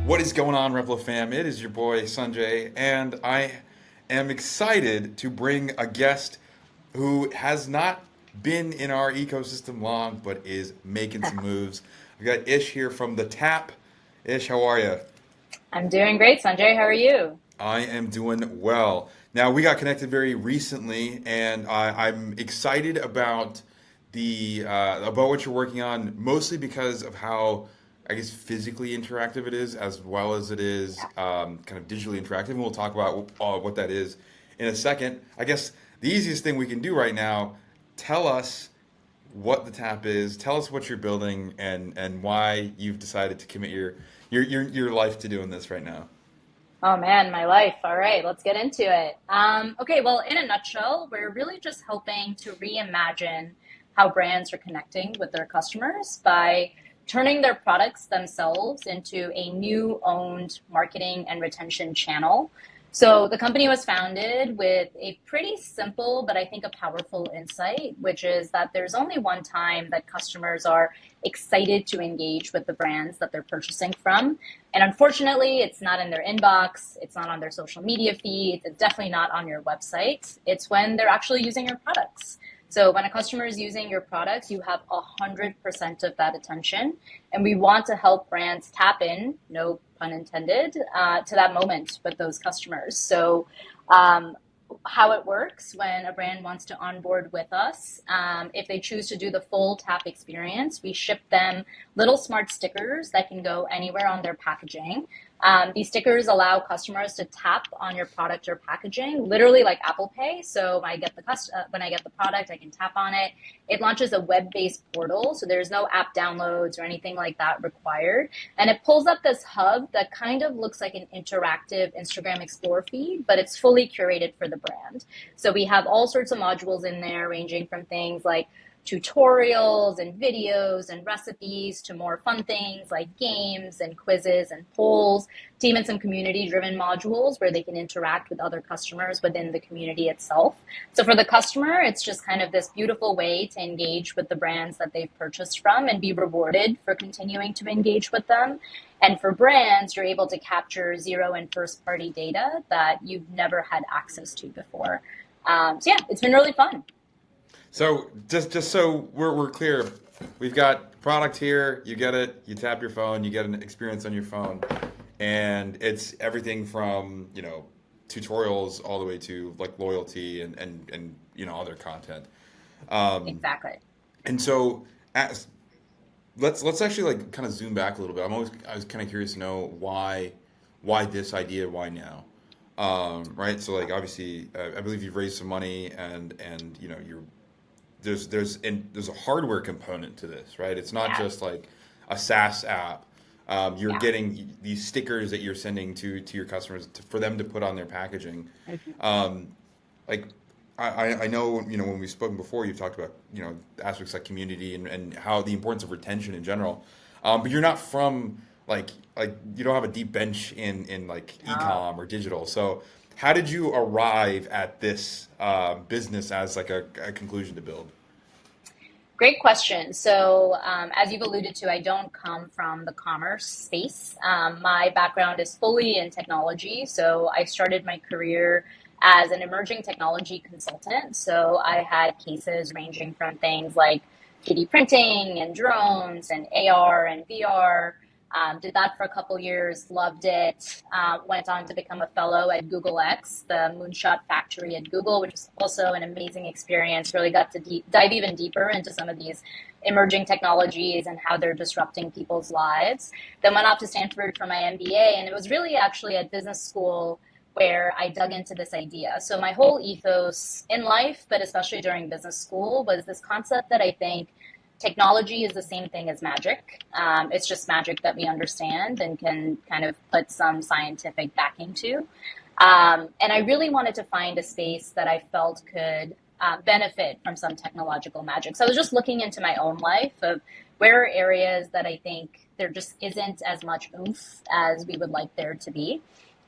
What is going on, Replo fam? It is your boy Sanjay, and I am excited to bring a guest who has not been in our ecosystem long, but is making some moves. I've got Ish here from the Tap. Ish, how are you? I'm doing great, Sanjay. How are you? I am doing well. Now, we got connected very recently, and I'm excited about what you're working on, mostly because of how I guess physically interactive it is, as well as it is kind of digitally interactive. And we'll talk about what that is in a second. I guess the easiest thing we can do right now: tell us what the Tap is, tell us what you're building, and why you've decided to commit your life to doing this right now. Oh man, my life. All right, let's get into it. Okay, well, in a nutshell, we're really just hoping to reimagine how brands are connecting with their customers by turning their products themselves into a new owned marketing and retention channel. So the company was founded with a pretty simple, but I think a powerful insight, which is that there's only one time that customers are excited to engage with the brands that they're purchasing from. And unfortunately, it's not in their inbox, it's not on their social media feed, it's definitely not on your website. It's when they're actually using your products. So when a customer is using your products, you have 100% of that attention. And we want to help brands tap in, no pun intended, to that moment with those customers. So um, how it works when a brand wants to onboard with us. If they choose to do the full tap experience, we ship them little smart stickers that can go anywhere on their packaging. These stickers allow customers to tap on your product or packaging, literally like Apple Pay. So when I get the product, I can tap on it. It launches a web-based portal, so there's no app downloads or anything like that required. And it pulls up this hub that kind of looks like an interactive Instagram Explore feed, but it's fully curated for the brand. So we have all sorts of modules in there, ranging from things like tutorials and videos and recipes to more fun things like games and quizzes and polls, to even some community driven modules where they can interact with other customers within the community itself. So for the customer, it's just kind of this beautiful way to engage with the brands that they've purchased from and be rewarded for continuing to engage with them. And for brands, you're able to capture zero and first party data that you've never had access to before. So yeah, it's been really fun. So just so we're clear, we've got product here. You get it. You tap your phone. You get an experience on your phone, and it's everything from tutorials all the way to like loyalty and other content. Um, Exactly. and so as, let's actually like kind of zoom back a little bit. I was kind of curious to know why this idea, why now. Right. So like obviously, I believe you've raised some money and you're there's a hardware component to this, right? It's not Yeah. just like a SaaS app. You're Yeah. getting these stickers that you're sending to your customers for them to put on their packaging. Mhm. Um, like I know when we've spoken before, you've talked about aspects like community and how the importance of retention in general. But you're not from like you don't have a deep bench in like Oh, e-com or digital. So how did you arrive at this business as like a conclusion to build? great question. So, as you've alluded to, I don't come from the commerce space. My background is fully in technology. So, I started my career as an emerging technology consultant. So, I had cases ranging from things like 3D printing and drones and AR and VR. Did that for a couple years, loved it. Went on to become a fellow at Google X, the moonshot factory at Google, which was also an amazing experience. Really got to dive even deeper into some of these emerging technologies and how they're disrupting people's lives. Then went off to Stanford for my MBA, and it was really actually at business school where I dug into this idea. So my whole ethos in life, but especially during business school, was this concept that I think technology is the same thing as magic. It's just magic that we understand and can kind of put some scientific backing to. And I really wanted to find a space that I felt could benefit from some technological magic. So I was just looking into my own life of where are areas that I think there just isn't as much oomph as we would like there to be.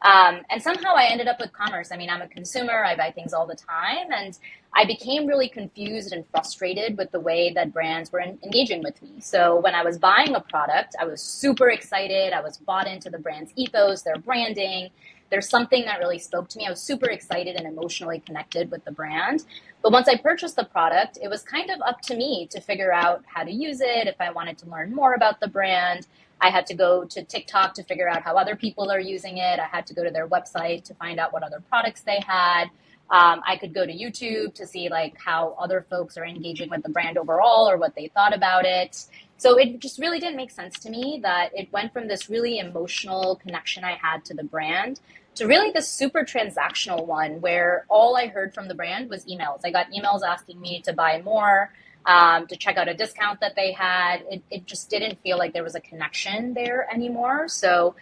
And somehow I ended up with commerce. I mean, I'm a consumer, I buy things all the time. And I became really confused and frustrated with the way that brands were engaging with me. So when I was buying a product, I was super excited. I was bought into the brand's ethos, their branding. There's something that really spoke to me. I was super excited and emotionally connected with the brand. But once I purchased the product, it was kind of up to me to figure out how to use it. If I wanted to learn more about the brand, I had to go to TikTok to figure out how other people are using it. I had to go to their website to find out what other products they had. I could go to YouTube to see like how other folks are engaging with the brand overall or what they thought about it. So it just really didn't make sense to me that it went from this really emotional connection I had to the brand to really this super transactional one where all I heard from the brand was emails. I got emails asking me to buy more, to check out a discount that they had. It just didn't feel like there was a connection there anymore. So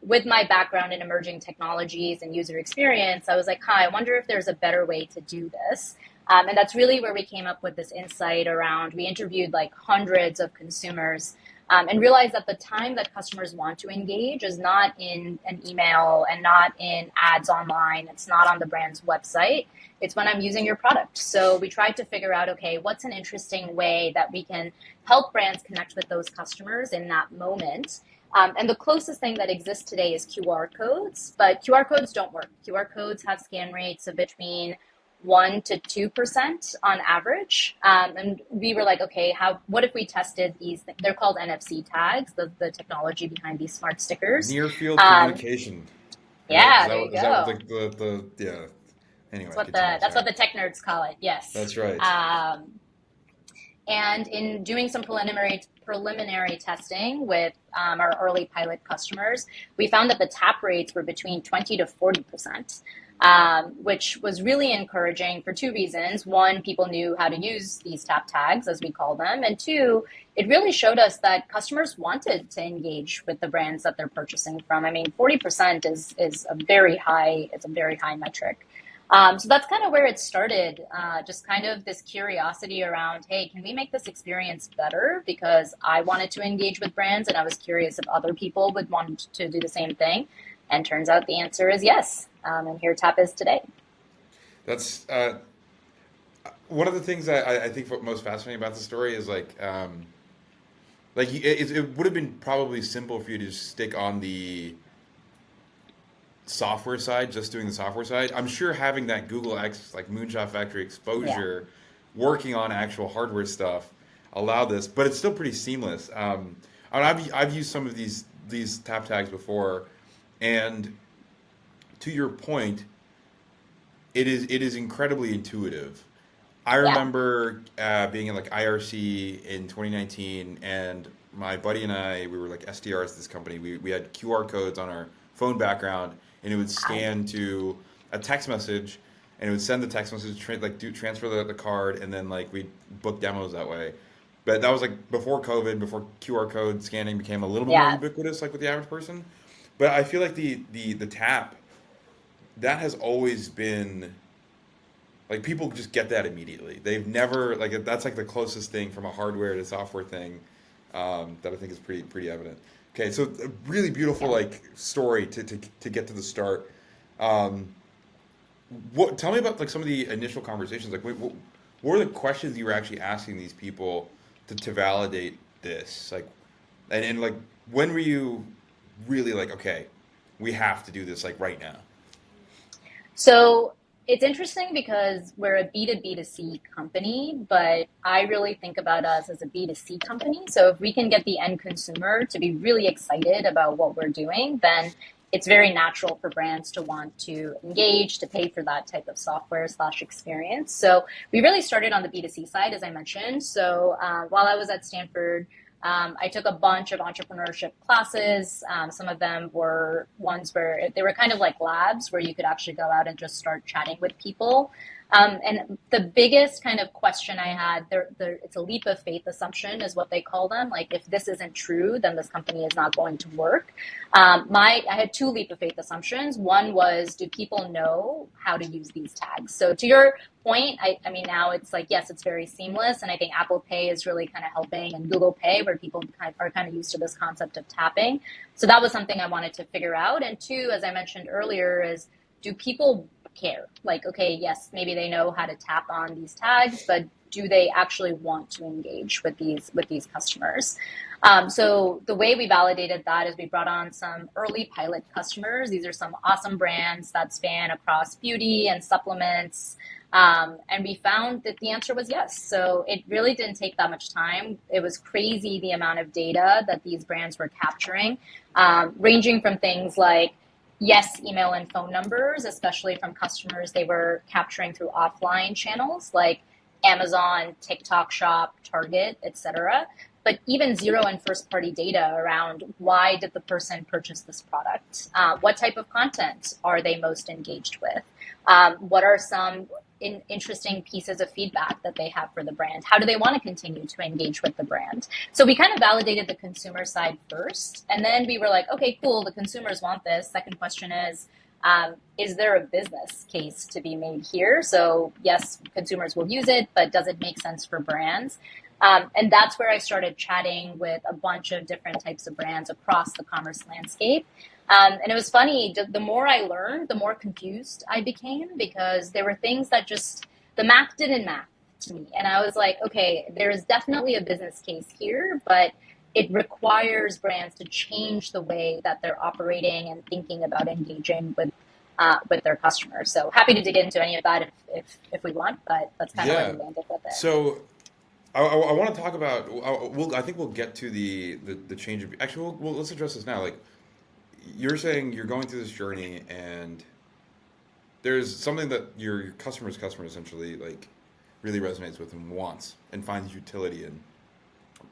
with my background in emerging technologies and user experience, I was like, I wonder if there's a better way to do this. And that's really where we came up with this insight around, we interviewed like hundreds of consumers and realized that the time that customers want to engage is not in an email and not in ads online. It's not on the brand's website. It's when I'm using your product. So we tried to figure out, okay, what's an interesting way that we can help brands connect with those customers in that moment. And the closest thing that exists today is QR codes, but QR codes don't work. QR codes have scan rates of between 1% to 2% on average. And we were like, okay, what if we tested these? They're called NFC tags, the technology behind these smart stickers. Near field communication. Right? Yeah, there you Is that go. what the yeah. Anyway, That's what sorry. the tech nerds call it. Yes. That's right. And in doing some preliminary testing with our early pilot customers, we found that the tap rates were between 20 to 40%, which was really encouraging for two reasons. One, people knew how to use these tap tags, as we call them. And two, it really showed us that customers wanted to engage with the brands that they're purchasing from. I mean, 40% is it's a very high metric. So that's kind of where it started, just kind of this curiosity around, hey, can we make this experience better? Because I wanted to engage with brands and I was curious if other people would want to do the same thing. And turns out the answer is yes. And here Tap is today. That's one of the things that I think most fascinating about the story is it would have been probably simple for you to just stick on the software side, just doing the software side. I'm sure having that Google X like Moonshot Factory Yeah. exposure, working on actual hardware stuff, allowed this, but it's still pretty seamless. I've used some of these tap tags before, and to your point, it is incredibly intuitive. I Yeah. remember being in like IRC in 2019, and my buddy and I, we were like SDRs at this company. We had QR codes on our phone background, and it would Wow. scan to a text message, and it would send the text message, transfer the card, and then like we'd book demos that way. But that was like before COVID, before QR code scanning became a little bit more Yeah. ubiquitous, like with the average person. But I feel like the tap, that has always been like people just get that immediately. They've never like that's like the closest thing from a hardware to software thing, that I think is pretty evident. Okay, so a really beautiful Yeah. like story to get to the start. Um, what tell me about like some of the initial conversations. Like, what were the questions you were actually asking these people to validate this? Like, and like when were you really like, okay, we have to do this like right now? So it's interesting because we're a B2B2C company, but I really think about us as a B2C company. So if we can get the end consumer to be really excited about what we're doing, then it's very natural for brands to want to engage, to pay for that type of software slash experience. So we really started on the B2C side, as I mentioned. So while I was at Stanford, I took a bunch of entrepreneurship classes. Some of them were ones where they were kind of like labs where you could actually go out and just start chatting with people. And the biggest kind of question I had, it's a leap of faith assumption is what they call them. Like, if this isn't true, then this company is not going to work. I had two leap of faith assumptions. One was, do people know how to use these tags? So to your point, I mean, now it's like, yes, it's very seamless. And I think Apple Pay is really kind of helping, and Google Pay, where people are kind of used to this concept of tapping. So that was something I wanted to figure out. And two, as I mentioned earlier, is, do people care? Like, okay, yes, maybe they know how to tap on these tags, but do they actually want to engage with these customers? So the way we validated that is we brought on some early pilot customers. These are some awesome brands that span across beauty and supplements. And we found that the answer was yes. So it really didn't take that much time. It was crazy the amount of data that these brands were capturing, ranging from things like, yes, email and phone numbers, especially from customers they were capturing through offline channels like Amazon, TikTok Shop, Target, etc. But even zero and first party data around, why did the person purchase this product? What type of content are they most engaged with? What are some interesting pieces of feedback that they have for the brand? How do they want to continue to engage with the brand? So we kind of validated the consumer side first, and then we were like, okay, cool, the consumers want this. Second question is there a business case to be made here? So yes, consumers will use it, but does it make sense for brands? And that's where I started chatting with a bunch of different types of brands across the commerce landscape. And it was funny, the more I learned, the more confused I became, because there were things that just, the math didn't math to me. And I was like, okay, there is definitely a business case here, but it requires brands to change the way that they're operating and thinking about engaging with their customers. So happy to dig into any of that if we want, but that's kind of where Yeah. we landed with it. So I want to talk about. I think we'll get to the change of. Actually, let's address this now. Like, you're saying you're going through this journey, and there's something that your customer's customer essentially like really resonates with and wants and finds utility in.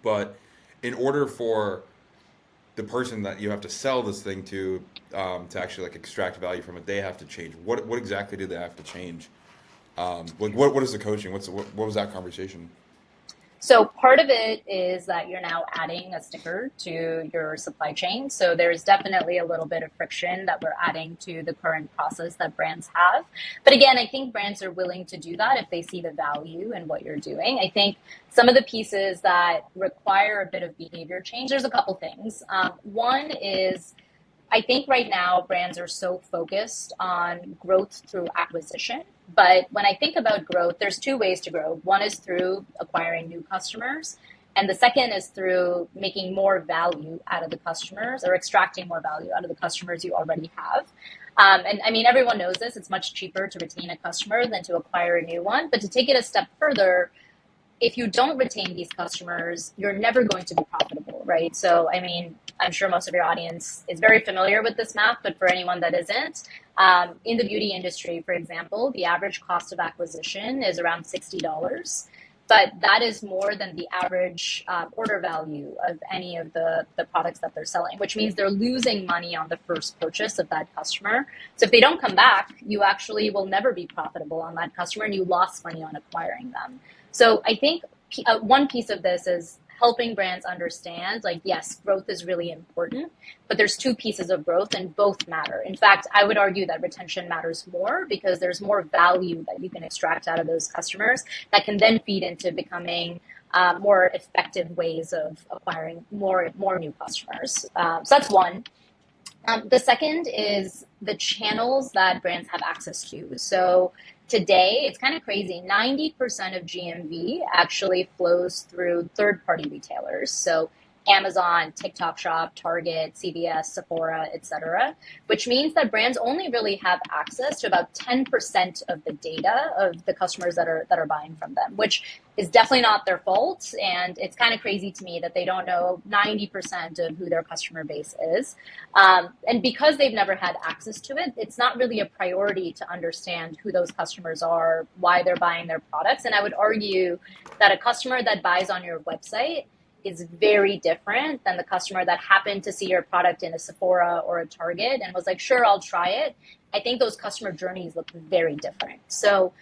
But in order for the person that you have to sell this thing to actually like extract value from it, they have to change. What exactly do they have to change? Like what is the coaching? What was that conversation? So part of it is that you're now adding a sticker to your supply chain. So there's definitely a little bit of friction that we're adding to the current process that brands have. But again, I think brands are willing to do that if they see the value in what you're doing. I think some of the pieces that require a bit of behavior change, there's a couple things. One is, I think right now brands are so focused on growth through acquisition. But when I think about growth, there's two ways to grow. One is through acquiring new customers, and the second is through making more value out of the customers, or extracting more value out of the customers you already have. And I mean, everyone knows this. It's much cheaper to retain a customer than to acquire a new one. But to take it a step further, if you don't retain these customers, you're never going to be profitable, right? So, I mean, I'm sure most of your audience is very familiar with this math, but for anyone that isn't, in the beauty industry, for example, the average cost of acquisition is around $60. But that is more than the average order value of any of the products that they're selling, which means they're losing money on the first purchase of that customer. So if they don't come back, you actually will never be profitable on that customer, and you lost money on acquiring them. So I think one piece of this is helping brands understand, like, yes, growth is really important, but there's two pieces of growth and both matter. In fact, I would argue that retention matters more, because there's more value that you can extract out of those customers that can then feed into becoming more effective ways of acquiring more new customers. So that's one. The second is the channels that brands have access to. So today, it's kind of crazy. 90% of GMV actually flows through third-party retailers. So Amazon, TikTok Shop, Target, CVS, Sephora, etc., which means that brands only really have access to about 10% of the data of the customers that are buying from them, which is definitely not their fault. And it's kind of crazy to me that they don't know 90% of who their customer base is. And because they've never had access to it, it's not really a priority to understand who those customers are, why they're buying their products. And I would argue that a customer that buys on your website is very different than the customer that happened to see your product in a Sephora or a Target and was like, sure, I'll try it. I think those customer journeys look very different. So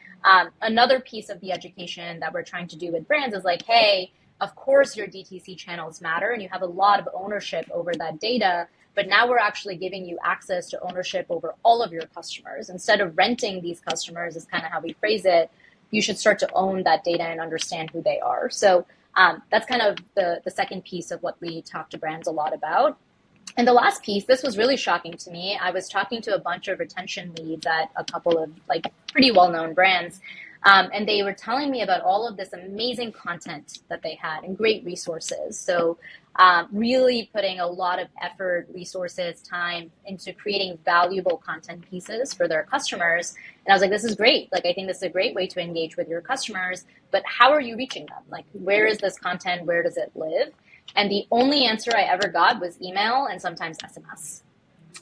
Another piece of the education that we're trying to do with brands is like, hey, of course your DTC channels matter and you have a lot of ownership over that data, but now we're actually giving you access to ownership over all of your customers. Instead of renting these customers is kind of how we phrase it, you should start to own that data and understand who they are. So that's kind of the second piece of what we talk to brands a lot about. And the last piece, this was really shocking to me. I was talking to a bunch of retention leads at a couple of like pretty well-known brands. And they were telling me about all of this amazing content that they had and great resources. So really putting a lot of effort, resources, time into creating valuable content pieces for their customers. And I was like, this is great. Like, I think this is a great way to engage with your customers, but how are you reaching them? Like, where is this content? Where does it live? And the only answer I ever got was email and sometimes SMS.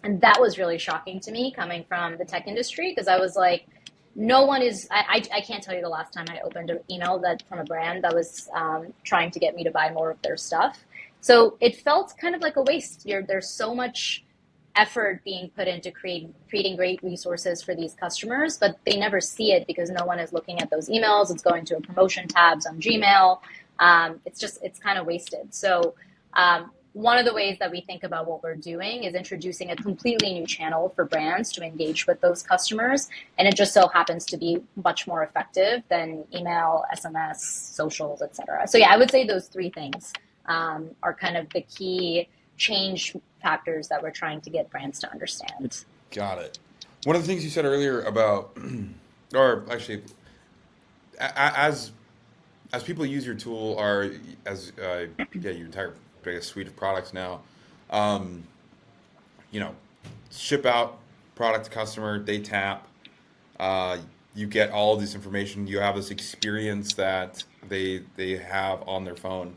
And that was really shocking to me coming from the tech industry, because I was like, no one is, I can't tell you the last time I opened an email that from a brand that was trying to get me to buy more of their stuff. So it felt kind of like a waste. There's so much effort being put into creating great resources for these customers, but they never see it because no one is looking at those emails. It's going to a promotion tabs on Gmail. It's kind of wasted. So one of the ways that we think about what we're doing is introducing a completely new channel for brands to engage with those customers. And it just so happens to be much more effective than email, SMS, socials, et cetera. So yeah, I would say those three things are kind of the key change factors that we're trying to get brands to understand. Got it. One of the things you said earlier about, or actually, as people use your tool, or as your entire biggest suite of products now, ship out product to customer, they tap, you get all this information, you have this experience that they have on their phone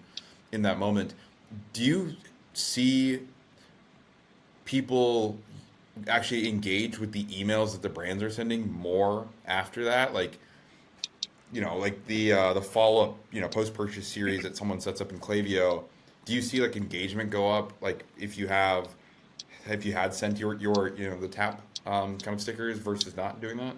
in that moment. Do you see people actually engage with the emails that the brands are sending more after that? Like the follow-up, post-purchase series that someone sets up in Klaviyo, do you see like engagement go up? Like if you had sent your the tap kind of stickers versus not doing that?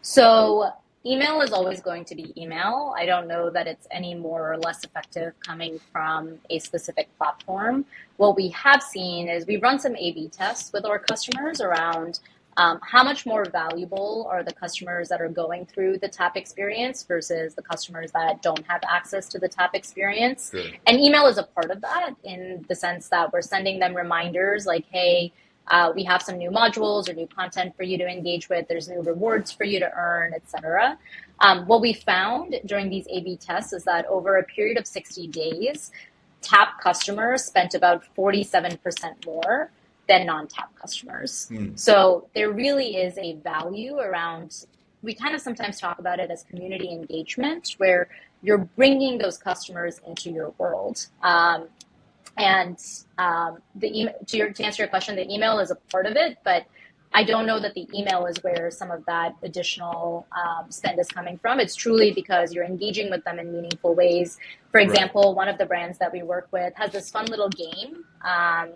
So email is always going to be email. I don't know that it's any more or less effective coming from a specific platform. What we have seen is we've run some A/B tests with our customers around how much more valuable are the customers that are going through the tap experience versus the customers that don't have access to the tap experience. Sure. And email is a part of that in the sense that we're sending them reminders like, hey, we have some new modules or new content for you to engage with. There's new rewards for you to earn, etc. What we found during these A/B tests is that over a period of 60 days, tap customers spent about 47% more than non-tap customers. So there really is a value around, we kind of sometimes talk about it as community engagement, where you're bringing those customers into your world. To answer your question, the email is a part of it, but I don't know that the email is where some of that additional spend is coming from. It's truly because you're engaging with them in meaningful ways. For example, one of the brands that we work with has this fun little game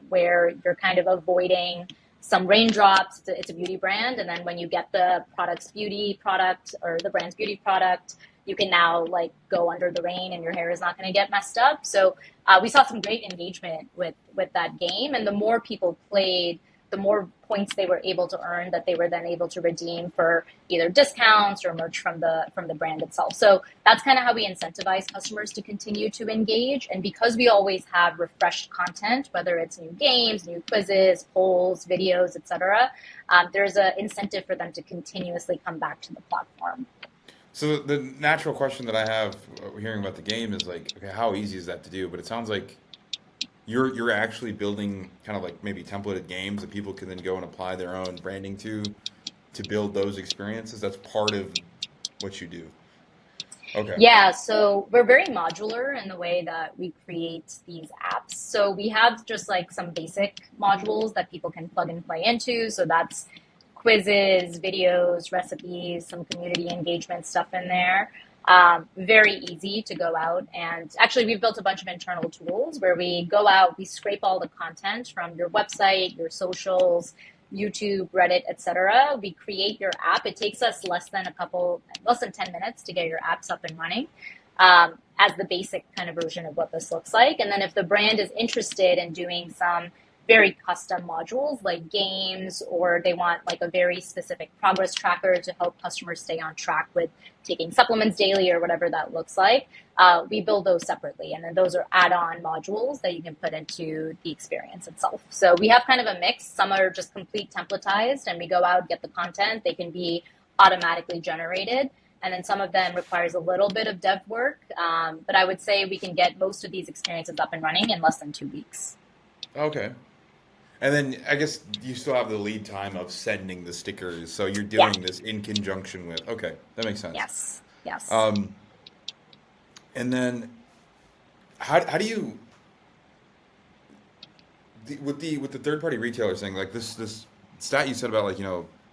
where you're kind of avoiding some raindrops. It's a beauty brand. And then when you get the product's beauty product or the brand's beauty product, you can now like go under the rain and your hair is not going to get messed up. So we saw some great engagement with that game. And the more people played, the more points they were able to earn that they were then able to redeem for either discounts or merch from the brand itself. So that's kind of how we incentivize customers to continue to engage. And because we always have refreshed content, whether it's new games, new quizzes, polls, videos, etc., there's an incentive for them to continuously come back to the platform. So the natural question that I have hearing about the game is like, okay, how easy is that to do? But it sounds like you're actually building kind of like maybe templated games that people can then go and apply their own branding to build those experiences. That's part of what you do. Okay. Yeah, so we're very modular in the way that we create these apps. So we have just like some basic modules that people can plug and play into. So that's quizzes, videos, recipes, some community engagement stuff in there. Very easy to go out, and actually we've built a bunch of internal tools where we go out, we scrape all the content from your website, your socials, YouTube, Reddit, etc. We create your app. It takes us less than 10 minutes to get your apps up and running, as the basic kind of version of what this looks like. And then if the brand is interested in doing some very custom modules like games, or they want like a very specific progress tracker to help customers stay on track with taking supplements daily or whatever that looks like, we build those separately. And then those are add-on modules that you can put into the experience itself. So we have kind of a mix. Some are just complete templatized and we go out, get the content. They can be automatically generated. And then some of them requires a little bit of dev work. But I would say we can get most of these experiences up and running in less than 2 weeks. Okay. And then I guess you still have the lead time of sending the stickers, so you're Yeah. doing this in conjunction with. Okay, that makes sense. Yes. Yes. Um, and then how do you with the third party retailer thing, like this stat you said about, like,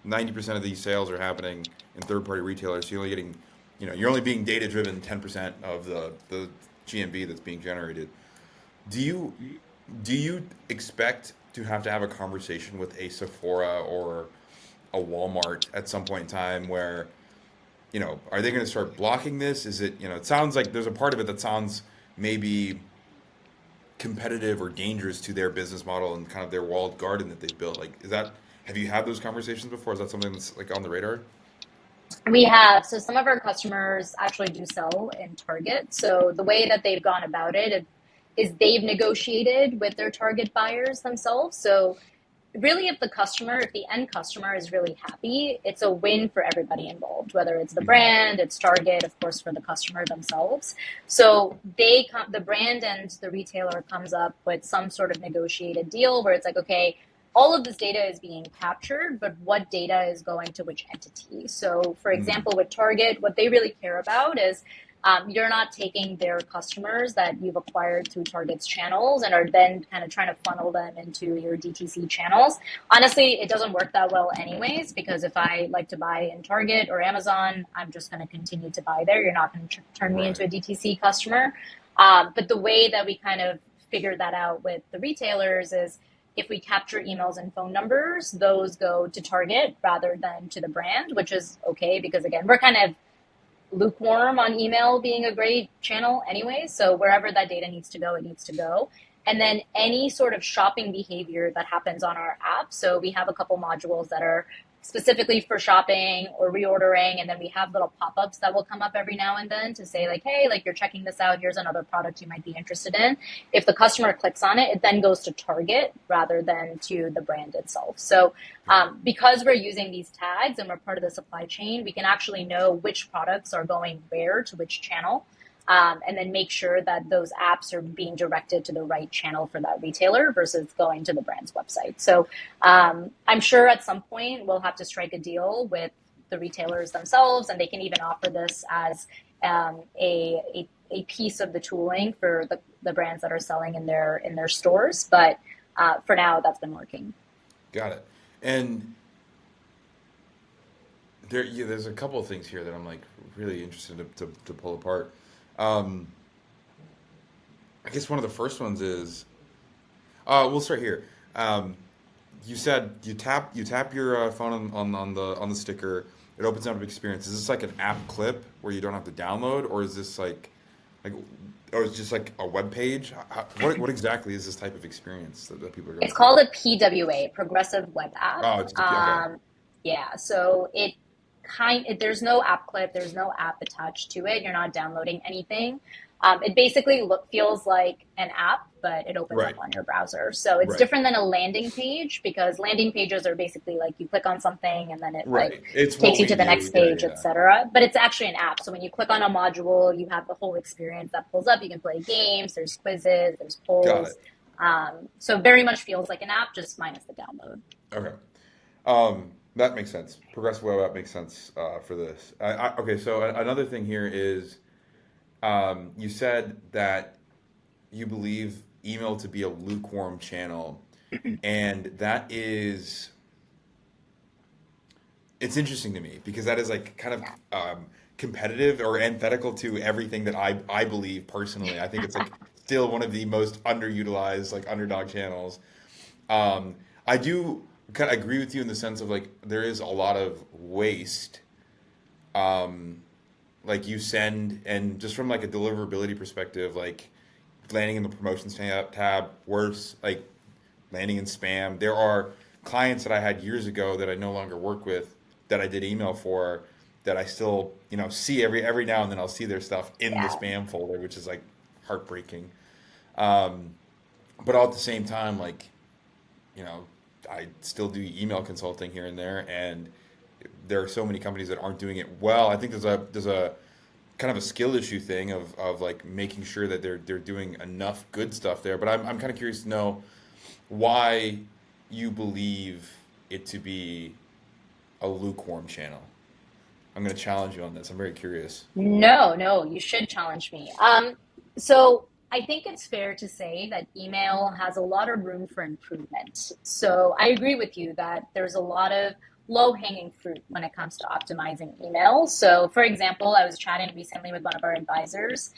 90% of these sales are happening in third party retailers, so you're only getting, you're only being data driven 10% of the GMV that's being generated. Do you expect to have a conversation with a Sephora or a Walmart at some point in time where, are they going to start blocking this? Is it, it sounds like there's a part of it that sounds maybe competitive or dangerous to their business model and kind of their walled garden that they've built. Like, have you had those conversations before? Is that something that's like on the radar? We have. So some of our customers actually do sell in Target. So the way that they've gone about it is they've negotiated with their Target buyers themselves. So really, if the end customer is really happy, it's a win for everybody involved, whether it's the brand, it's Target, of course, for the customer themselves. So the brand and the retailer comes up with some sort of negotiated deal where it's like, okay, all of this data is being captured, but what data is going to which entity? So for example, with Target, what they really care about is you're not taking their customers that you've acquired through Target's channels and are then kind of trying to funnel them into your DTC channels. Honestly, it doesn't work that well anyways, because if I like to buy in Target or Amazon, I'm just going to continue to buy there. You're not going to turn me into a DTC customer. But the way that we kind of figured that out with the retailers is if we capture emails and phone numbers, those go to Target rather than to the brand, which is okay because, again, we're kind of lukewarm on email being a great channel anyway. So wherever that data needs to go, it needs to go. And then any sort of shopping behavior that happens on our app. So we have a couple modules that are specifically for shopping or reordering. And then we have little pop-ups that will come up every now and then to say like, hey, like you're checking this out. Here's another product you might be interested in. If the customer clicks on it, it then goes to Target rather than to the brand itself. So because we're using these tags and we're part of the supply chain, we can actually know which products are going where to which channel. And then make sure that those apps are being directed to the right channel for that retailer versus going to the brand's website. So I'm sure at some point we'll have to strike a deal with the retailers themselves, and they can even offer this as a piece of the tooling for the brands that are selling in their stores. But for now, that's been working. Got it. And there's a couple of things here that I'm like really interested to pull apart. I guess one of the first ones is, we'll start here. You said you tap your phone on the sticker, it opens up an experience. Is this like an app clip where you don't have to download, or is this or is it just like a web page? What exactly is this type of experience that people are going It's called a PWA, Progressive Web App. Oh, it's okay. Yeah, so there's no app clip, there's no app attached to it. You're not downloading anything. It basically feels like an app, but it opens Right. up on your browser. So it's Right. different than a landing page, because landing pages are basically like you click on something and then it Right. It's what takes you we to the do. next Yeah, page, yeah. etc. But it's actually an app. So when you click on a module, you have the whole experience that pulls up. You can play games, there's quizzes, there's Got polls. it. So very much feels like an app, just minus the download. Okay. That makes sense. Progressive web app makes sense for this. Okay, so another thing here is you said that you believe email to be a lukewarm channel, and it's interesting to me because that is like kind of competitive or antithetical to everything that I believe personally. I think it's like still one of the most underutilized, like underdog channels. I do kind of agree with you in the sense of like there is a lot of waste. Um, like you send, and just from like a deliverability perspective, like landing in the promotions tab, worse, like landing in spam. There are clients that I had years ago that I no longer work with that I did email for that I still, see every now and then I'll see their stuff in the Yeah. spam folder, which is like heartbreaking. Um, but all at the same time, like, you know, I still do email consulting here and there, and there are so many companies that aren't doing it well. I think there's a kind of a skill issue thing of like making sure that they're doing enough good stuff there. But I'm kind of curious to know why you believe it to be a lukewarm channel. I'm going to challenge you on this. I'm very curious. No, no, you should challenge me. So I think it's fair to say that email has a lot of room for improvement. So I agree with you that there's a lot of low-hanging fruit when it comes to optimizing email. So, for example, I was chatting recently with one of our advisors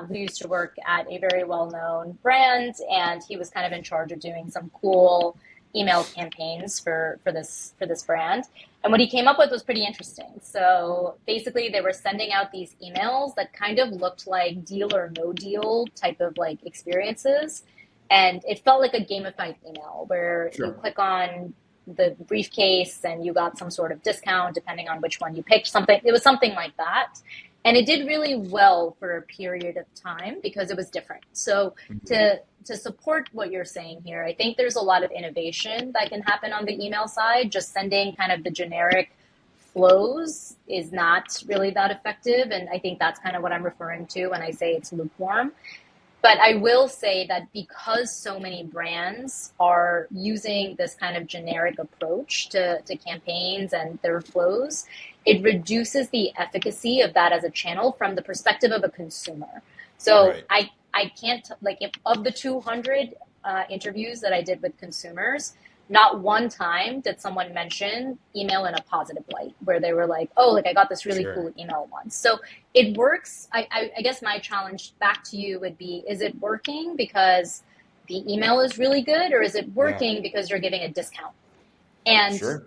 who used to work at a very well-known brand, and he was kind of in charge of doing some cool email campaigns for this brand. And what he came up with was pretty interesting. So basically, they were sending out these emails that kind of looked like deal or no deal type of like experiences. And it felt like a gamified email where you Sure. click on the briefcase and you got some sort of discount depending on which one you picked. Something, it was something like that. And it did really well for a period of time because it was different. So Mhm. to support what you're saying here, I think there's a lot of innovation that can happen on the email side. Just sending kind of the generic flows is not really that effective. And I think that's kind of what I'm referring to when I say it's lukewarm. But I will say that because so many brands are using this kind of generic approach to campaigns and their flows, it reduces the efficacy of that as a channel from the perspective of a consumer. So Right. I can't, like, if of the 200 interviews that I did with consumers, not one time did someone mention email in a positive light where they were like, oh, like I got this really Sure. cool email once. So it works. I guess my challenge back to you would be, is it working because the email is really good, or is it Yeah. working because you're giving a discount? And Sure.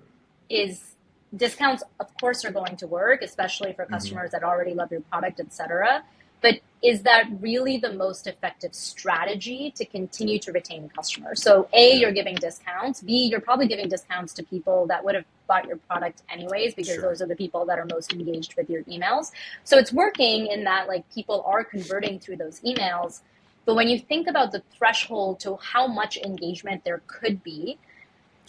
is discounts, of course, are going to work, especially for Hmm. customers that already love your product, etc. But is that really the most effective strategy to continue to retain customers? So, A, Yeah. you're giving discounts. B, you're probably giving discounts to people that would have bought your product anyways, because Sure. those are the people that are most engaged with your emails. So it's working in that like people are converting through those emails. But when you think about the threshold to how much engagement there could be,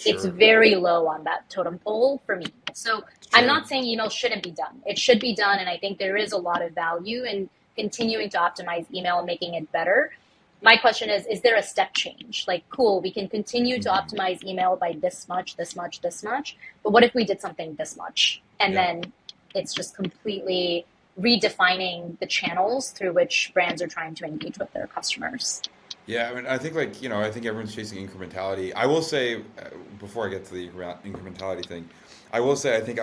it's Sure. very low on that totem pole for me. So I'm Sure. not saying email shouldn't be done. It should be done, and I think there is a lot of value in continuing to optimize email and making it better. My question is there a step change? Like, cool, we can continue to Hmm. optimize email by this much, this much, this much, but what if we did something this much? And Yeah. then it's just completely redefining the channels through which brands are trying to engage with their customers. Yeah, I mean, I think like, I think everyone's chasing incrementality. I will say, before I get to the incrementality thing, I will say I think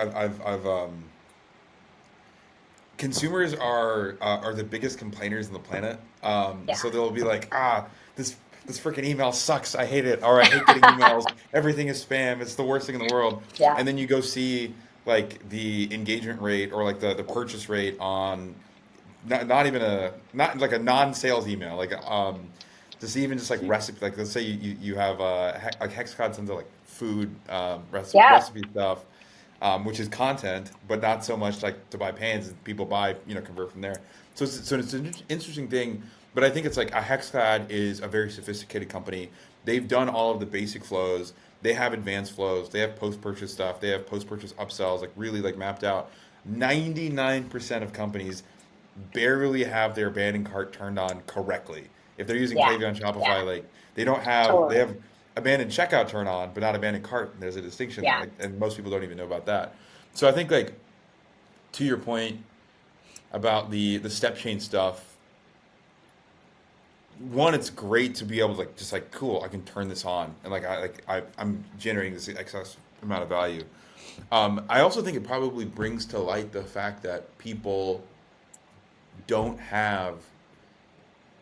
consumers are the biggest complainers on the planet. Yeah. So they'll be like, this this freaking email sucks. I hate it. Or I hate getting emails. Everything is spam. It's the worst thing in the world. Yeah. And then you go see like the engagement rate or like the purchase rate on not like a non-sales email, like just even just like recipe, like let's say you have like Hexcloud sends out like food Yeah. recipe stuff, which is content, but not so much like to buy pans. People buy, convert from there. So it's an interesting thing, but I think it's like a Hexclad is a very sophisticated company. They've done all of the basic flows. They have advanced flows. They have post-purchase stuff. They have post-purchase upsells, like really like mapped out. 99% of companies barely have their abandoned cart turned on correctly. If they're using Yeah. Klaviyo and Yeah. Shopify, like they Totally. have abandoned checkout turn on, but not abandoned cart. And there's a distinction there, Yeah. like, and most people don't even know about that. So I think like to your point about the step change stuff, one, it's great to be able to like just like cool, I can turn this on and I'm generating this excess amount of value. I also think it probably brings to light the fact that people don't have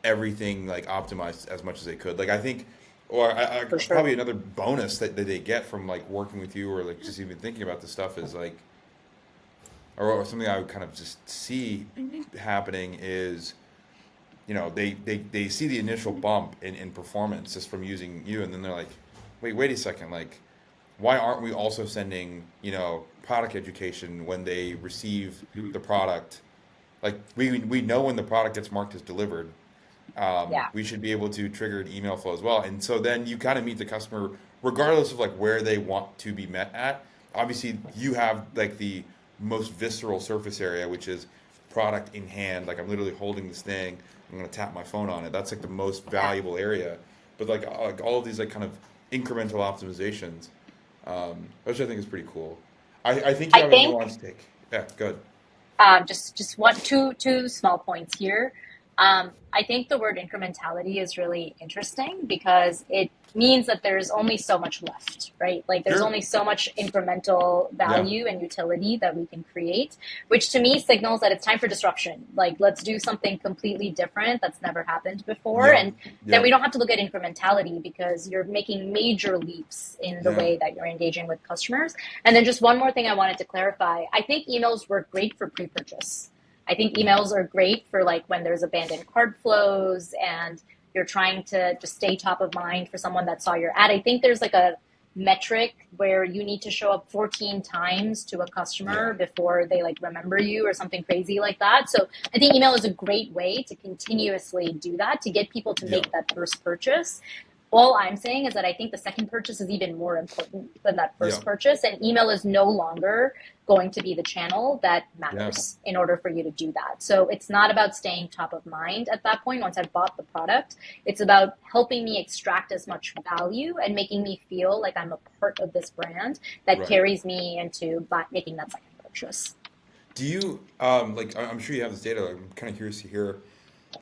everything like optimized as much as they could. Like I think or for sure. probably another bonus that they get from like working with you or like just even thinking about this stuff is like, or something I would kind of just see happening is, they see the initial bump in performance just from using you, and then they're like, wait a second, like, why aren't we also sending, product education when they receive the product? Like, we know when the product gets marked as delivered, Yeah. we should be able to trigger an email flow as well. And so then you kind of meet the customer regardless of like where they want to be met at. Obviously, you have like the most visceral surface area, which is product in hand. Like I'm literally holding this thing. I'm gonna tap my phone on it. That's like the most Yeah. valuable area. But like all of these like kind of incremental optimizations, which I think is pretty cool. I think you I have a think nuanced take. Yeah, good. just one two small points here. I think the word incrementality is really interesting because it means that there's only so much left, right? Like there's Sure. only so much incremental Yeah. value and utility that we can create, which to me signals that it's time for disruption. Like let's do something completely different that's never happened before. Yep. And then we Yep. don't have to look at incrementality because you're making major leaps in the Yeah. way that you're engaging with customers. And then just one more thing I wanted to clarify. I think emails work great for pre-purchase. I think emails are great for like when there's abandoned cart flows and you're trying to just stay top of mind for someone that saw your ad. I think there's like a metric where you need to show up 14 times to a Yeah. customer before they like remember you or something crazy like that. So I think email is a great way to continuously do that, to get people to Yep. make that first purchase. All I'm saying is that I think the second purchase is even more important than that first Yep. purchase, and email is no longer going to be the channel that Yeah. matters in order for you to do that. So it's not about staying top of mind at that point once I've bought the product. It's about helping me extract as much value and making me feel like I'm a part of this brand that Right. carries me into making that second purchase. Do you like? I'm sure you have this data. I'm kind of curious to hear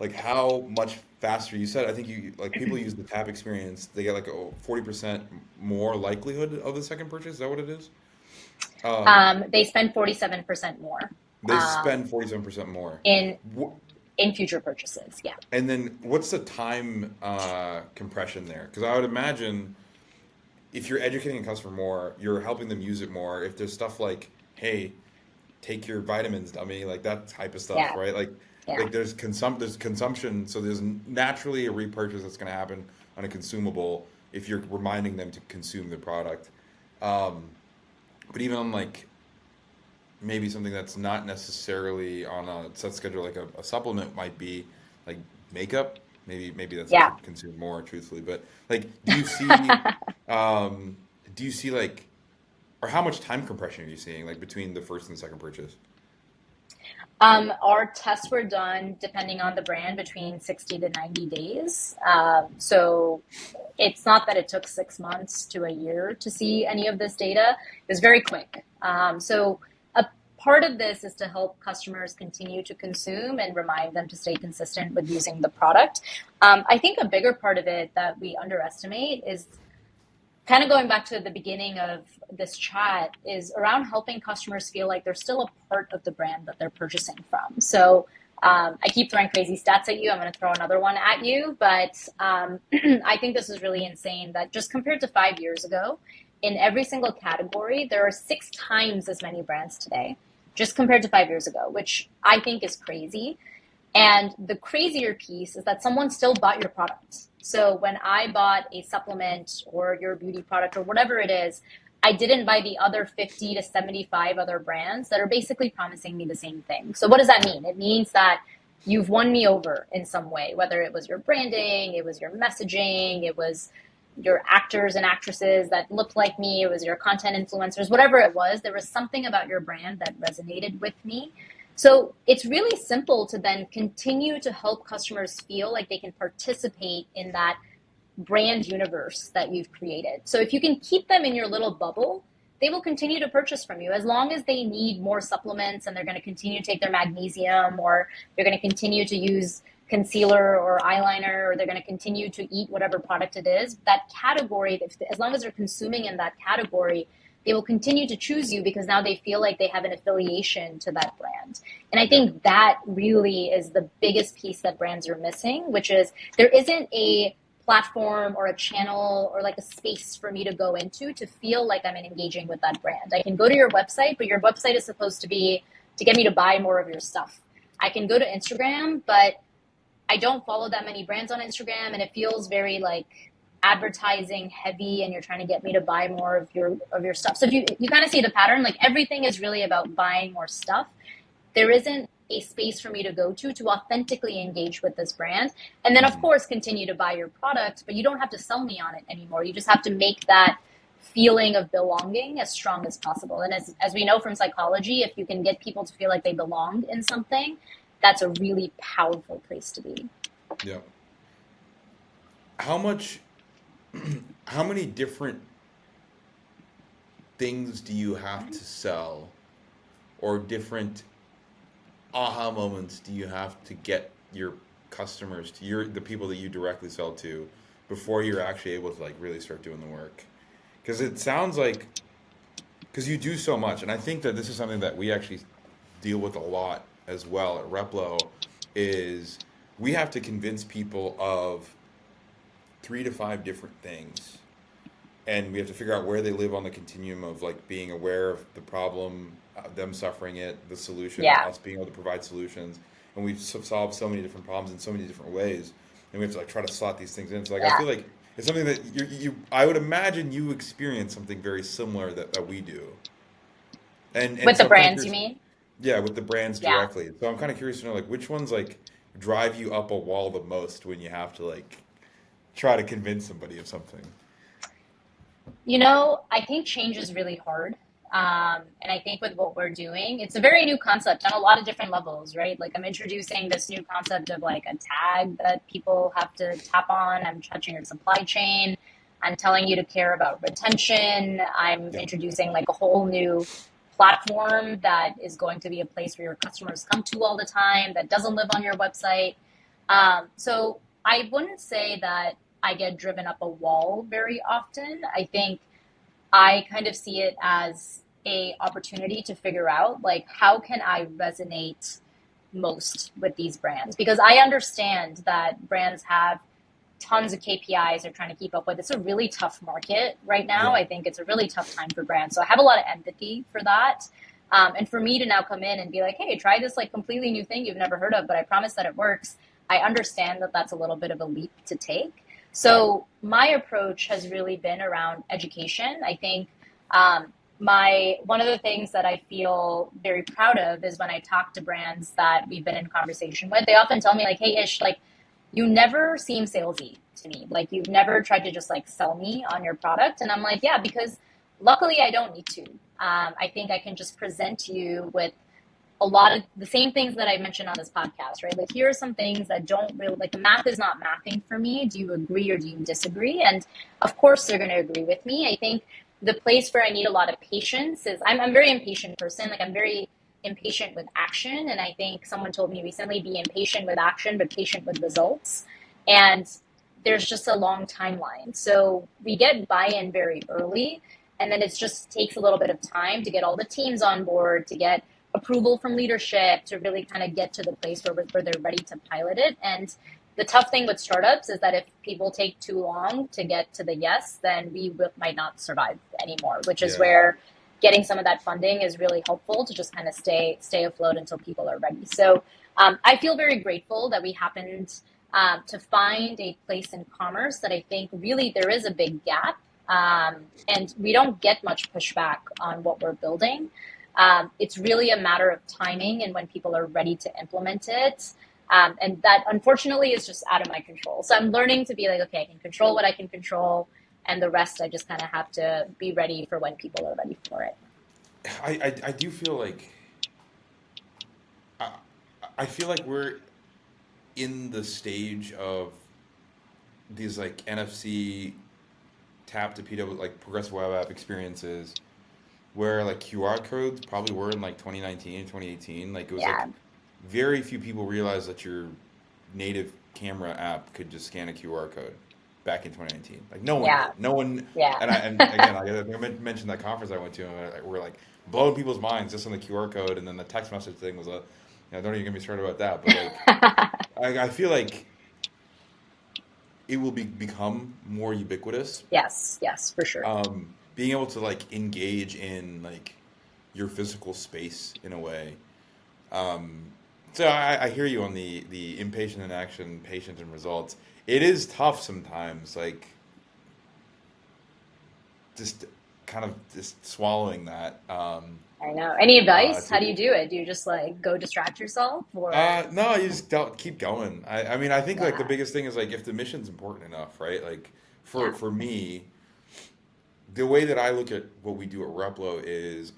like how much faster you said. I think you like people use the tap experience. They get like a 40% more likelihood of the second purchase. Is that what it is? Um, They spend 47% more they spend 47% more. in Wh- future purchases. Yeah. And then what's the time compression there? Because I would imagine if you're educating a customer more, you're helping them use it more. If there's stuff like, hey, take your vitamins, dummy, like that type of stuff, Yeah. right? Yeah. Like there's consumption, so there's naturally a repurchase that's going to happen on a consumable if you're reminding them to consume the product. Um, but even on like maybe something that's not necessarily on a set schedule, like a supplement might be like makeup. Maybe that's Yeah. actually consumed more, truthfully. But like, um, do you see like, or how much time compression are you seeing like between the first and the second purchase? Our tests were done depending on the brand between 60 to 90 days. So it's not that it took 6 months to a year to see any of this data. It was very quick. So a part of this is to help customers continue to consume and remind them to stay consistent with using the product. I think a bigger part of it that we underestimate is kind of going back to the beginning of this chat is around helping customers feel like they're still a part of the brand that they're purchasing from. So I keep throwing crazy stats at you. I'm going to throw another one at you, but I think this is really insane that just compared to 5 years ago, in every single category, there are 6 times as many brands today, just compared to 5 years ago, which I think is crazy. And the crazier piece is that someone still bought your product. So when I bought a supplement or your beauty product or whatever it is, I didn't buy the other 50 to 75 other brands that are basically promising me the same thing. So what does that mean? It means that you've won me over in some way, whether it was your branding, it was your messaging, it was your actors and actresses that looked like me, it was your content influencers, whatever it was, there was something about your brand that resonated with me. So it's really simple to then continue to help customers feel like they can participate in that brand universe that you've created. So if you can keep them in your little bubble, they will continue to purchase from you as long as they need more supplements and they're going to continue to take their magnesium or they're going to continue to use concealer or eyeliner or they're going to continue to eat whatever product it is. That category, as long as they're consuming in that category, they will continue to choose you because now they feel like they have an affiliation to that brand. And I Yep. think that really is the biggest piece that brands are missing, which is there isn't a platform or a channel or like a space for me to go into to feel like I'm engaging with that brand. I can go to your website, but your website is supposed to be to get me to buy more of your stuff. I can go to Instagram, but I don't follow that many brands on Instagram, and it feels very like advertising heavy, and you're trying to get me to buy more of your stuff. So if you kind of see the pattern, like everything is really about buying more stuff. There isn't a space for me to go to authentically engage with this brand, and then of Mm-hmm. course continue to buy your product, but you don't have to sell me on it anymore. You just have to make that feeling of belonging as strong as possible. And as we know from psychology, if you can get people to feel like they belong in something, that's a really powerful place to be. Yeah. How much, how many different things do you have to sell, or different aha moments do you have to get your customers to the people that you directly sell to before you're actually able to like really start doing the work? Because it sounds like, because you do so much, and I think that this is something that we actually deal with a lot as well at Replo, is we have to convince people of 3 to 5 different things, and we have to figure out where they live on the continuum of like being aware of the problem, them suffering it, the solution, Yeah. us being able to provide solutions, and we've solved so many different problems in so many different ways, and we have to like try to slot these things in. So like I Yeah. feel like it's something that you I would imagine you experience something very similar that we do, and With the so I'm kind of brands, you curious, mean? yeah, with the brands Yeah. directly. So I'm kind of curious to know like which ones like drive you up a wall the most when you have to like try to convince somebody of something. I think change is really hard. And I think with what we're doing, it's a very new concept on a lot of different levels, right? Like I'm introducing this new concept of like a tag that people have to tap on. I'm touching your supply chain. I'm telling you to care about retention. I'm Yeah. introducing like a whole new platform that is going to be a place where your customers come to all the time that doesn't live on your website. So I wouldn't say that I get driven up a wall very often. I think I kind of see it as a opportunity to figure out like how can I resonate most with these brands, because I understand that brands have tons of KPIs they're trying to keep up with. It's a really tough market right now. Yeah. I think it's a really tough time for brands. So I have a lot of empathy for that. And for me to now come in and be like, hey, try this like completely new thing you've never heard of, but I promise that it works. I understand that that's a little bit of a leap to take. Yeah. So my approach has really been around education. I think my one of the things that I feel very proud of is when I talk to brands that we've been in conversation with, they often tell me like, hey, Ish, like you never seem salesy to me. Like you've never tried to just like sell me on your product. And I'm like, yeah, because luckily I don't need to. I think I can just present you with a lot of the same things that I mentioned on this podcast, right? Like here are some things that don't really like the math is not mathing for me. Do you agree or do you disagree? And of course they're going to agree with me. I think the place where I need a lot of patience is I'm a very impatient person. Like I'm very impatient with action. And I think someone told me recently, be impatient with action, but patient with results. And there's just a long timeline. So we get buy-in very early. And then it just takes a little bit of time to get all the teams on board, to get approval from leadership, to really kind of get to the place where they're ready to pilot it. And the tough thing with startups is that if people take too long to get to the yes, then might not survive anymore, which is Yeah. where getting some of that funding is really helpful to just kind of stay afloat until people are ready. So I feel very grateful that we happened to find a place in commerce that I think really there is a big gap. And we don't get much pushback on what we're building. It's really a matter of timing and when people are ready to implement it. And that unfortunately is just out of my control. So I'm learning to be like, okay, I can control what I can control, and the rest I just kind of have to be ready for when people are ready for it. I do feel like I, I feel like we're in the stage of these like NFC tap to PW like progressive web app experiences where like QR codes probably were in like 2019, 2018. Like it was like Yeah, very few people realized that your native camera app could just scan a QR code back in 2019. Like no one yeah, did. No one. yeah, And again, I mentioned that conference I went to, and we're like blowing people's minds just on the QR code, and then the text message thing was don't even get me started about that. But like, I feel like it will become more ubiquitous. Yes, yes, for sure. Being able to like engage in like your physical space in a way. Um, so I hear you on the impatient in action, patient in results. It is tough sometimes, like just kind of just swallowing that. I know. Any advice? How do you To do it? Do you just like go distract yourself or no, you just don't keep going. I mean, I think like the yeah, biggest thing is like if the mission's important enough, right? Like yeah, for me, the way that I look at what we do at Replo is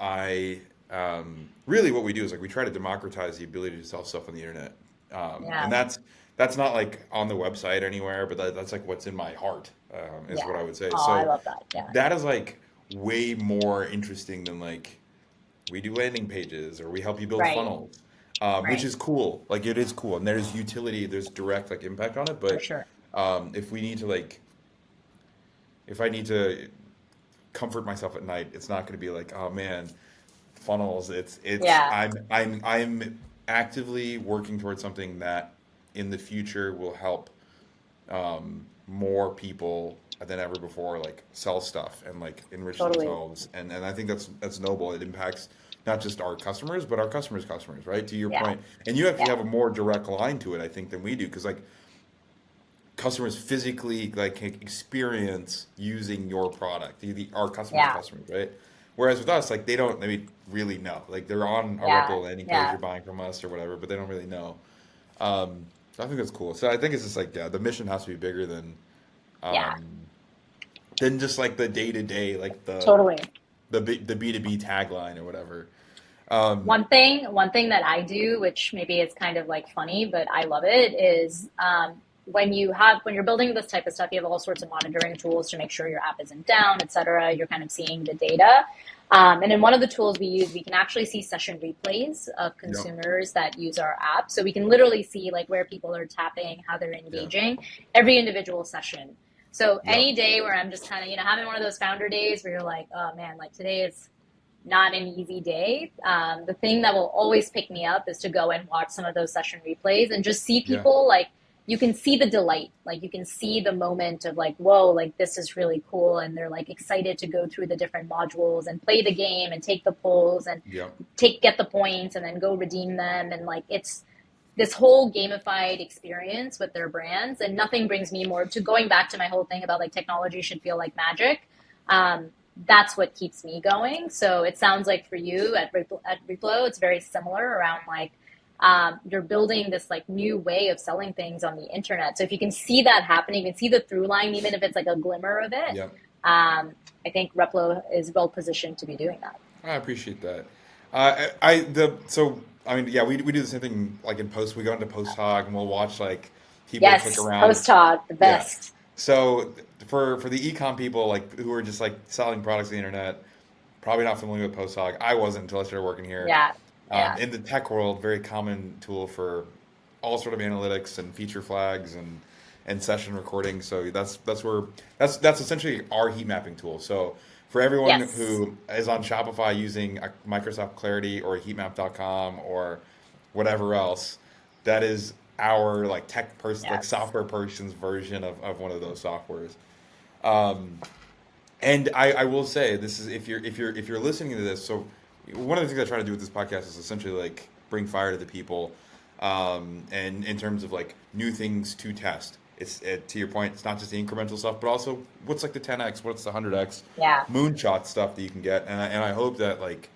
really what we do is like we try to democratize the ability to sell stuff on the internet, and yeah, that's not like on the website anywhere, but that's like what's in my heart, is what yeah. I would say. Oh, I So love that. Yeah. that is like way more interesting than like we do landing pages or we help you build Right, funnels, which right, is cool. Like it is cool, and there's utility, there's direct like impact on it. for But sure. if we need to like, if I need to comfort myself at night, it's not going to be like, oh man, funnels. It's Yeah, I'm actively working towards something that in the future will help more people than ever before like sell stuff and like enrich totally. themselves, and I think that's noble. It impacts not just our customers but our customers customers, right, to your Yeah, point. And you actually yeah, have a more direct line to it, I think, than we do, because like customers physically like can experience using your product, our customers yeah, customers, right? Whereas with us, like they don't maybe really know, like they're on a yeah, Replo landing page, yeah, you're buying from us or whatever, but they don't really know. So I think that's cool. So I think it's just like, yeah, the mission has to be bigger yeah, um, than just like the day to day, like totally. the B2B tagline or whatever. One thing that I do, which maybe is kind of like funny, but I love it, is when you're building this type of stuff, you have all sorts of monitoring tools to make sure your app isn't down, et cetera. You're kind of seeing the data. And in one of the tools we use, we can actually see session replays of Yep. consumers that use our app. So we can literally see like where people are tapping, how they're Yeah. engaging, every individual session. So Yep. any day where I'm just kind of, having one of those founder days where you're like, oh man, like today is not an easy day. The thing that will always pick me up is to go and watch some of those session replays and just see Yeah. people like you can see the delight, like you can see the moment of like, whoa, like this is really cool, and they're like excited to go through the different modules and play the game and take the polls and Yep. get the points and then go redeem them, and like it's this whole gamified experience with their brands. And nothing brings me more to going back to my whole thing about like technology should feel like magic. um, that's what keeps me going. So it sounds like for you at Replo, it's very similar around like you're building this like new way of selling things on the internet. So if you can see that happening, you can see the through line, even if it's like a glimmer of it. Yep. I think Replo is well positioned to be doing that. I appreciate that. I the so I mean, yeah, we do the same thing like in post. We go into post hog and we'll watch like people click Yes, around. post talk, the Yeah. best. So for the ecom people like who are just like selling products on the internet, probably not familiar with post hog. I wasn't until I started working here. Yeah, yeah, In the tech world, very common tool for all sort of analytics and feature flags and session recording. So that's essentially our heat mapping tool. So for everyone yes, who is on Shopify using a Microsoft Clarity or heatmap.com or whatever else, that is our like tech person, like yes, software person's version of one of those softwares. Um, and I will say this is if you're listening to this, so one of the things I try to do with this podcast is essentially like bring fire to the people, and in terms of like new things to test. To your point, it's not just the incremental stuff, but also what's like the 10x, what's the 100x yeah, moonshot stuff that you can get. And I hope that like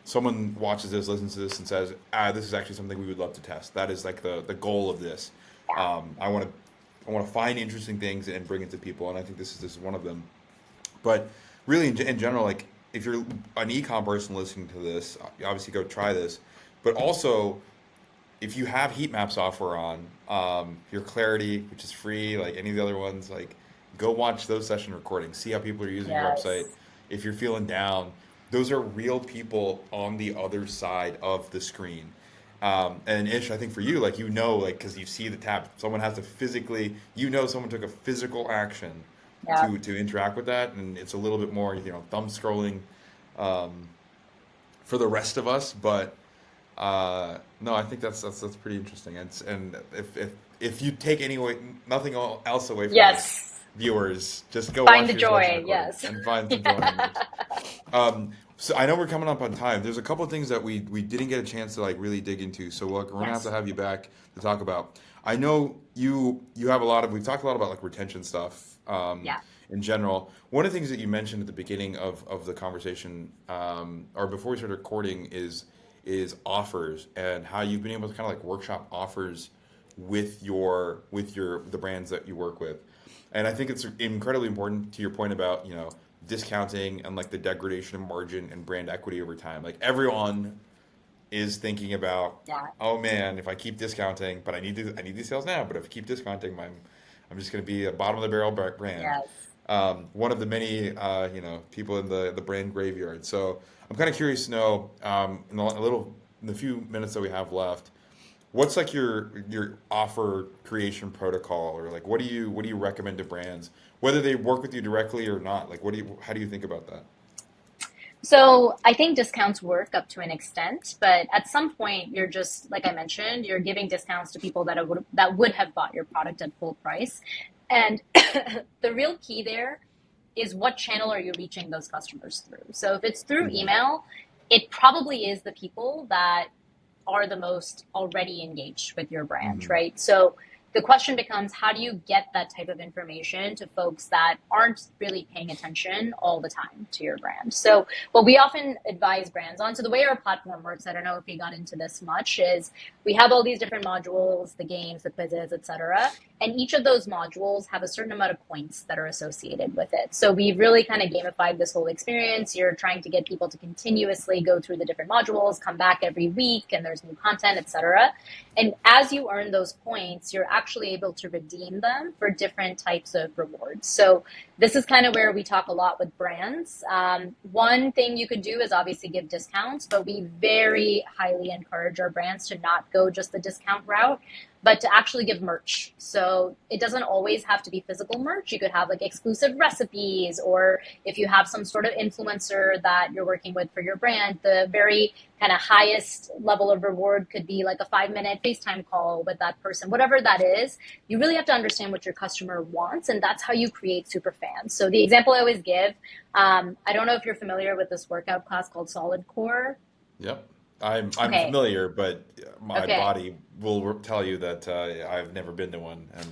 someone watches this, listens to this, and says, this is actually something we would love to test. That is like the goal of this. yeah, I want to find interesting things and bring it to people, and I think this is one of them. But really, in general, like if you're an e-com person listening to this, obviously go try this. But also, if you have heat map software on, your Clarity, which is free, like any of the other ones, like go watch those session recordings, see how people are using your website. yes, If you're feeling down, those are real people on the other side of the screen. And Ish, I think for you, like like because you see the tab, someone has to physically, someone took a physical action yeah. to interact with that, and it's a little bit more, thumb scrolling, um, for the rest of us. But no, I think that's pretty interesting. And if you take nothing else away from this, Yes. viewers, just go Find watch the your selection joy. recording Yes. and find some joy in this. So I know we're coming up on time. There's a couple of things that we didn't get a chance to like really dig into. So look, we're gonna have to Yes. have you back to talk about. I know you have a lot of we've talked a lot about like retention stuff Yeah. in general. One of the things that you mentioned at the beginning of the conversation, or before we started recording, is offers and how you've been able to kind of like workshop offers with your the brands that you work with. And I think it's incredibly important to your point about, discounting and like the degradation of margin and brand equity over time. Like everyone is thinking about, Yeah. oh man, if I keep discounting, but I need these sales now, but if I keep discounting, I'm just going to be a bottom of the barrel brand. Yes. One of the many, people in the brand graveyard. So I'm kind of curious to know, in the few minutes that we have left, what's like your offer creation protocol, or like what do you recommend to brands, whether they work with you directly or not? Like how do you think about that? So I think discounts work up to an extent, but at some point you're just like I mentioned, you're giving discounts to people that would have bought your product at full price. And the real key there is what channel are you reaching those customers through? So if it's through Mhm. email, it probably is the people that are the most already engaged with your brand, Mhm. right? So the question becomes, how do you get that type of information to folks that aren't really paying attention all the time to your brand? So what we often advise brands on, so the way our platform works, I don't know if we got into this much, is we have all these different modules, the games, the quizzes, etc. And each of those modules have a certain amount of points that are associated with it. So we've really kind of gamified this whole experience. You're trying to get people to continuously go through the different modules, come back every week, and there's new content, etc. And as you earn those points, you're actually able to redeem them for different types of rewards. So this is kind of where we talk a lot with brands. One thing you could do is obviously give discounts, but we very highly encourage our brands to not go just the discount route, but to actually give merch. So it doesn't always have to be physical merch. You could have like exclusive recipes, or if you have some sort of influencer that you're working with for your brand, the very kind of highest level of reward could be like a 5-minute FaceTime call with that person, whatever that is. You really have to understand what your customer wants, and that's how you create super fans. So the example I always give, I don't know if you're familiar with this workout class called Solid Core. Yep. I'm Okay. familiar, but my Okay. body will tell you that I've never been to one and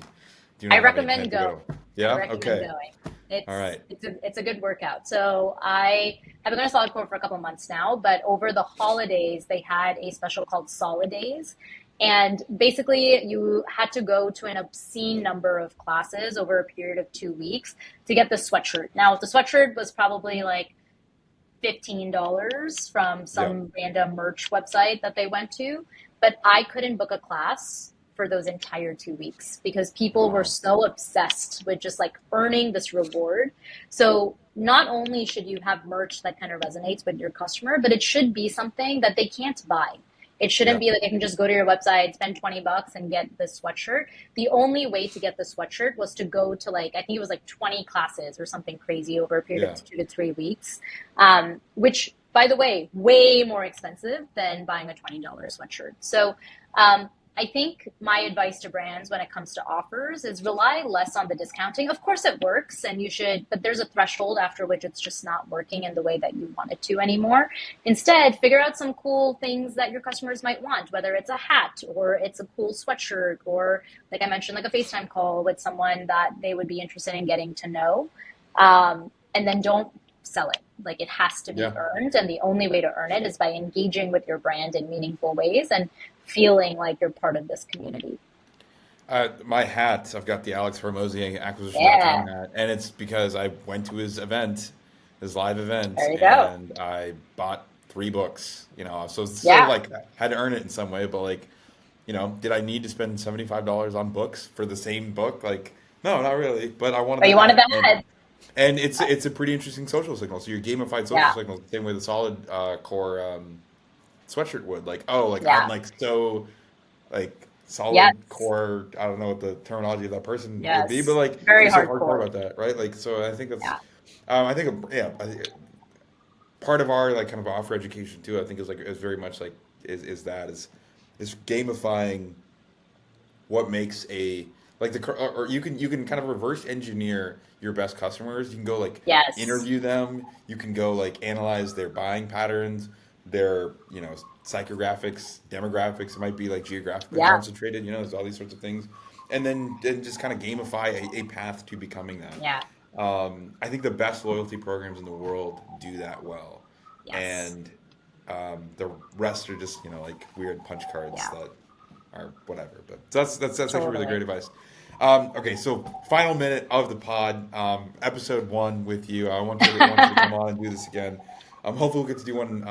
do I not have any plan recommend to going. go. I Yeah? recommend Okay. going. All right. It's a good workout. So I have been going to Solid Core for a couple of months now, but over the holidays they had a special called Solidays. And basically you had to go to an obscene number of classes over a period of 2 weeks to get the sweatshirt. Now the sweatshirt was probably like $15 from Yep. some random merch website that they went to, but I couldn't book a class for those entire 2 weeks because people were Wow. so obsessed with just like earning this reward. So not only should you have merch that kind of resonates with your customer, but it should be something that they can't buy. It shouldn't Yeah. be like I can just go to your website, spend $20 and get this sweatshirt. The only way to get the sweatshirt was to go to like, I think it was like 20 classes or something crazy over a period of Yeah. 2 to 3 weeks, which, by the way, way more expensive than buying a $20 sweatshirt. So I think my advice to brands when it comes to offers is rely less on the discounting. Of course, it works and you should, but there's a threshold after which it's just not working in the way that you want it to anymore. Instead, figure out some cool things that your customers might want, whether it's a hat or it's a cool sweatshirt or, like I mentioned, like a FaceTime call with someone that they would be interested in getting to know. And then don't sell it. Like it has to be Yeah. earned. And the only way to earn it is by engaging with your brand in meaningful ways and feeling like you're part of this community. My hat, I've got the Alex Hormozy Yeah, acquisition.com hat, and it's because I went to his event, his live event, there you go. and I bought 3 books, so it's still Yeah. like I had to earn it in some way, but like, did I need to spend $75 on books for the same book? Like, no, not really, but I wanted But the you wanted hat. the head. And it's a pretty interesting social signal. So your gamified social Yeah. signals, the same way the solid core sweatshirt would. Like, oh, like I'm Yeah. like so like solid Yes. core. I don't know what the terminology of that person would be, but Yes. like Very they're so hardcore hardcore. about that, right? Like, so I think that's, Yeah. I think yeah, I think part of our like kind of offer education too. I think is very much like is gamifying what makes a like or you can kind of reverse engineer your best customers. You can go like Yes. interview them. You can go like analyze their buying patterns, their psychographics, demographics. It might be like geographically Yeah. concentrated. There's all these sorts of things, and then just kind of gamify a path to becoming that. Yeah. I think the best loyalty programs in the world do that well, Yes. and the rest are just like weird punch cards Yeah. that are whatever. But that's actually really great Totally. advice. Okay, so final minute of the pod, episode one with you. I want you to come on and do this again. Hopefully we'll get to do one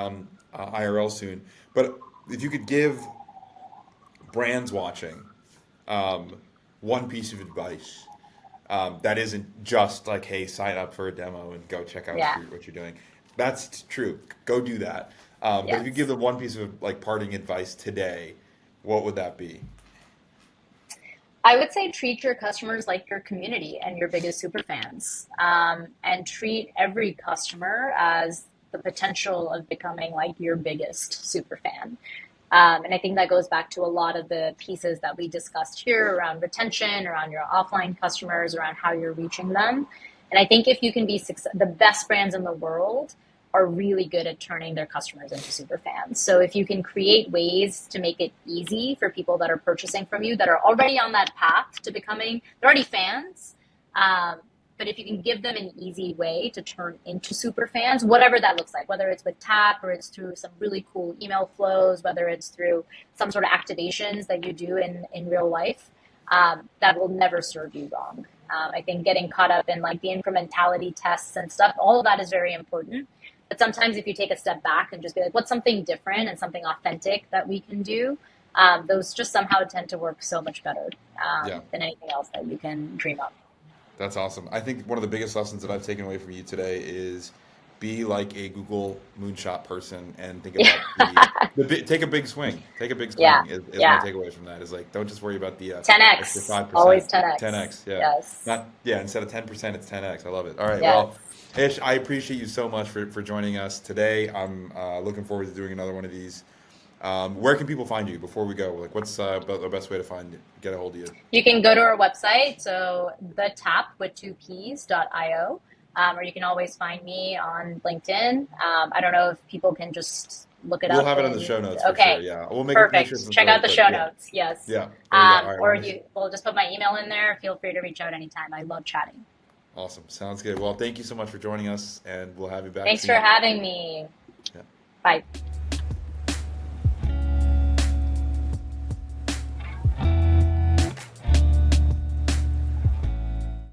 IRL soon. But if you could give brands watching um, one piece of advice that isn't just like, hey, sign up for a demo and go check out Yeah. what you're doing. That's true. Go do that. But if you give Yes. them one piece of like parting advice today, what would that be? I would say treat your customers like your community and your biggest super fans, and treat every customer as the potential of becoming like your biggest super fan. And I think that goes back to a lot of the pieces that we discussed here around retention, around your offline customers, around how you're reaching them. And I think if you can be the best brands in the world are really good at turning their customers into super fans. So if you can create ways to make it easy for people that are purchasing from you that are already on that path to becoming, they're already fans. Um, but if you can give them an easy way to turn into super fans, whatever that looks like, whether it's with tap or it's through some really cool email flows, whether it's through some sort of activations that you do in real life, that will never serve you wrong. I think getting caught up in like the incrementality tests and stuff, all of that is very important. But sometimes if you take a step back and just be like, what's something different and something authentic that we can do? Those just somehow tend to work so much better Yeah. than anything else that you can dream up. That's awesome. I think one of the biggest lessons that I've taken away from you today is be like a Google moonshot person and think Yeah. about take a big swing. Take a big Yeah. swing is my Yeah. takeaway from that. Is like don't just worry about the extra 10x. Always 5%. 10x. 10x, yeah. Yes. Not yeah, instead of 10%, it's 10x. I love it. All right. Yes. Well, Ish, I appreciate you so much for joining us today. I'm looking forward to doing another one of these. Where can people find you before we go? Like, what's the best way to get a hold of you? You can go to our website, so the tap with two P's.io, or you can always find me on LinkedIn. I don't know if people can just look it We'll up. have it in the show notes for Okay, sure. Yeah, we'll make sure it's perfect. in Check the out the but show yeah, notes. Yes. yeah. There we go. All right, Or we'll just put my email in there. Feel free to reach out anytime. I love chatting. awesome. Sounds good. Well, thank you so much for joining us, and we'll have you back Thanks soon. for having me. Yeah. Bye.